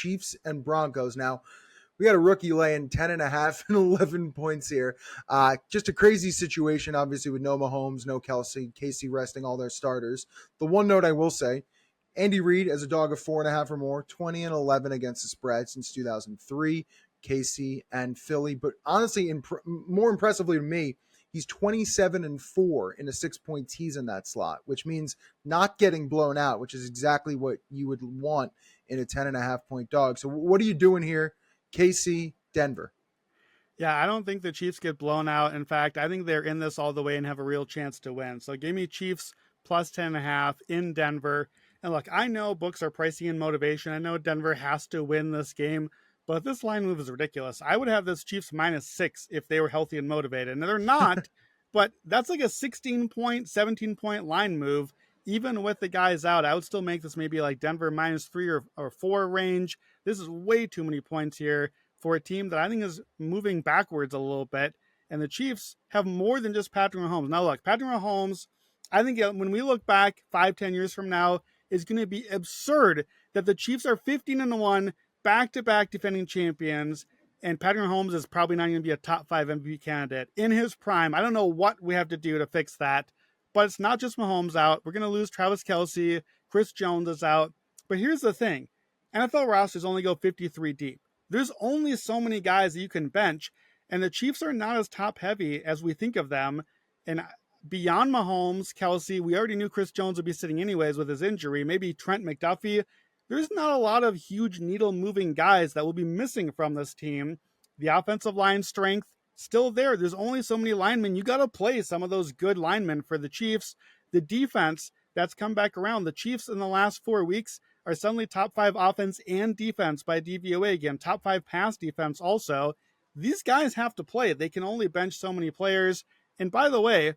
Chiefs and Broncos. Now, we got a rookie laying 10.5 and 11 points here. Just a crazy situation, obviously, with no Mahomes, no Kelsey, Casey resting all their starters. The one note I will say, Andy Reid as a dog of 4.5 or more, 20 and 11 against the spread since 2003, Casey and Philly. But honestly, more impressively to me, he's 27 and 4 in a 6-point tease in that slot, which means not getting blown out, which is exactly what you would want in a 10.5 point dog. So what are you doing here? KC, Denver. Yeah, I don't think the Chiefs get blown out. In fact, I think they're in this all the way and have a real chance to win. So give me Chiefs plus 10.5 in Denver. And look, I know books are pricing in motivation. I know Denver has to win this game, but this line move is ridiculous. I would have this Chiefs -6 if they were healthy and motivated. And they're not, but that's like a 16-point, 17-point line move. Even with the guys out, I would still make this maybe like Denver -3 or 4 range. This is way too many points here for a team that I think is moving backwards a little bit. And the Chiefs have more than just Patrick Mahomes. Now, look, Patrick Mahomes, I think when we look back 5-10 years from now, is going to be absurd that the Chiefs are 15-1, back-to-back defending champions, and Patrick Mahomes is probably not going to be a top 5 MVP candidate in his prime. I don't know what we have to do to fix that, but it's not just Mahomes out. We're going to lose Travis Kelce. Chris Jones is out. But here's the thing. NFL rosters only go 53 deep. There's only so many guys that you can bench, and the Chiefs are not as top-heavy as we think of them. And beyond Mahomes, Kelce, we already knew Chris Jones would be sitting anyways with his injury. Maybe Trent McDuffie. There's not a lot of huge needle-moving guys that will be missing from this team. The offensive line strength, still there. There's only so many linemen. You got to play some of those good linemen for the Chiefs. The defense that's come back around. The Chiefs in the last 4 weeks are suddenly top 5 offense and defense by DVOA again. Top 5 pass defense also. These guys have to play. They can only bench so many players. And by the way,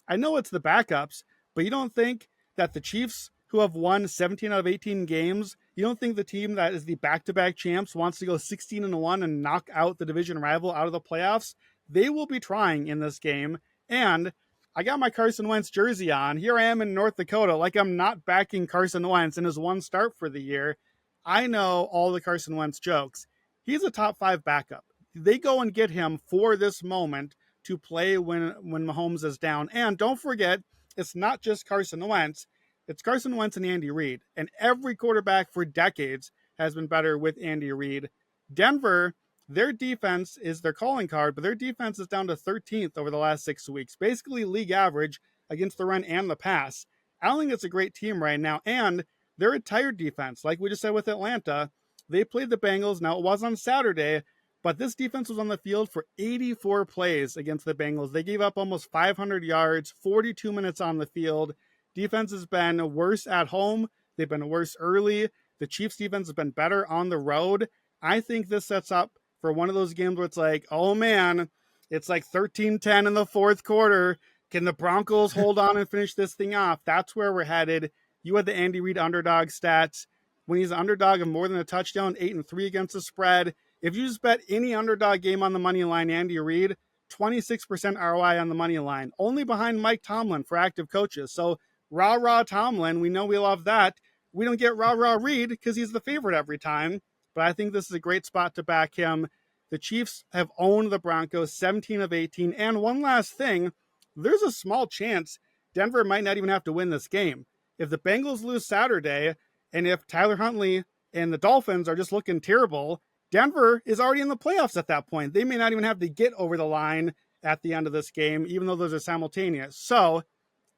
I know it's the backups, but you don't think that the Chiefs, who have won 17 out of 18 games, you don't think the team that is the back-to-back champs wants to go 16-1 and knock out the division rival out of the playoffs? They will be trying in this game. And I got my Carson Wentz jersey on. Here I am in North Dakota, like I'm not backing Carson Wentz in his one start for the year. I know all the Carson Wentz jokes. He's a top 5 backup. They go and get him for this moment to play when Mahomes is down. And don't forget, it's not just Carson Wentz. It's Carson Wentz and Andy Reid. And every quarterback for decades has been better with Andy Reid. Denver, their defense is their calling card, but their defense is down to 13th over the last 6 weeks. Basically league average against the run and the pass. I don't think it's a great team right now. And they're a tired defense. Like we just said with Atlanta, they played the Bengals. Now, it was on Saturday, but this defense was on the field for 84 plays against the Bengals. They gave up almost 500 yards, 42 minutes on the field. Defense has been worse at home. They've been worse early. The Chiefs defense has been better on the road. I think this sets up for one of those games where it's like, oh man, it's like 13-10 in the fourth quarter. Can the Broncos hold on and finish this thing off? That's where we're headed. You had the Andy Reid underdog stats. When he's an underdog of more than a touchdown, 8-3 against the spread. If you just bet any underdog game on the money line, Andy Reid, 26% ROI on the money line, only behind Mike Tomlin for active coaches. So rah Tomlin, we know we love that. We don't get rah Reid because he's the favorite every time. But I think this is a great spot to back him. The Chiefs have owned the Broncos 17 of 18. And one last thing, there's a small chance Denver might not even have to win this game. If the Bengals lose Saturday, and if Tyler Huntley and the Dolphins are just looking terrible, Denver is already in the playoffs at that point. They may not even have to get over the line at the end of this game, even though those are simultaneous. So,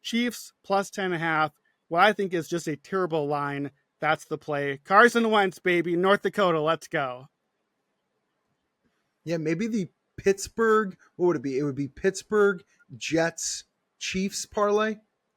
Chiefs plus 10.5, what I think is just a terrible line. That's the play. Carson Wentz, baby. North Dakota, let's go. Yeah, maybe the Pittsburgh, what would it be? It would be Pittsburgh, Jets, Chiefs parlay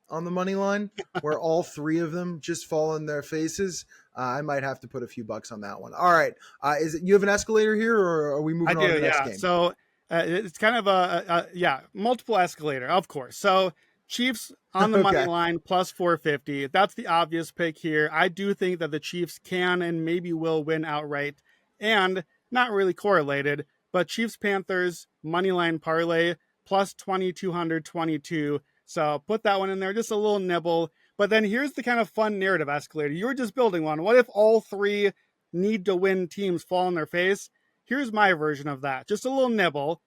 on the money line, where all three of them just fall in their faces. I might have to put a few bucks on that one. All right. Is it you have an escalator here, or are we moving on to the next game? So it's kind of a multiple escalator, of course. So Chiefs on the money line plus 450. That's the obvious pick here. I do think that the Chiefs can and maybe will win outright, and not really correlated, but Chiefs Panthers money line parlay plus 2,222. So put that one in there, just a little nibble. But then here's the kind of fun narrative escalator. You're just building one. What if all three need to win teams fall on their face. Here's my version of that. Just a little nibble.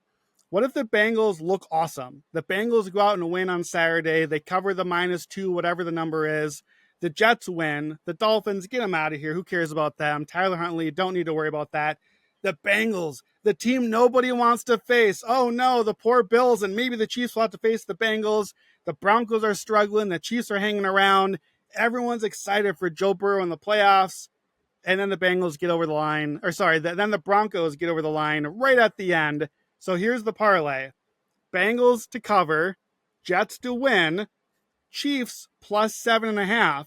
What if the Bengals look awesome? The Bengals go out and win on Saturday. They cover the -2, whatever the number is. The Jets win. The Dolphins, get them out of here. Who cares about them? Tyler Huntley, don't need to worry about that. The Bengals, the team nobody wants to face. Oh no, the poor Bills, and maybe the Chiefs will have to face the Bengals. The Broncos are struggling. The Chiefs are hanging around. Everyone's excited for Joe Burrow in the playoffs. And then the Bengals get over the line. Then the Broncos get over the line right at the end. So here's the parlay. Bengals to cover, Jets to win, Chiefs plus 7.5,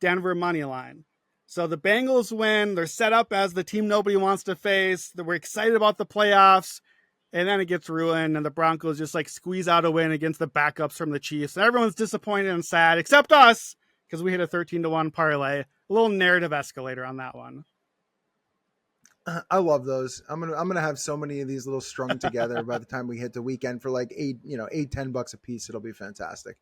Denver money line. So the Bengals win. They're set up as the team nobody wants to face. We're excited about the playoffs. And then it gets ruined, and the Broncos just like squeeze out a win against the backups from the Chiefs. And everyone's disappointed and sad, except us, because we hit a 13-1 parlay. A little narrative escalator on that one. I love those. I'm gonna have so many of these little strung together by the time we hit the weekend for like $8, $10 a piece. It'll be fantastic.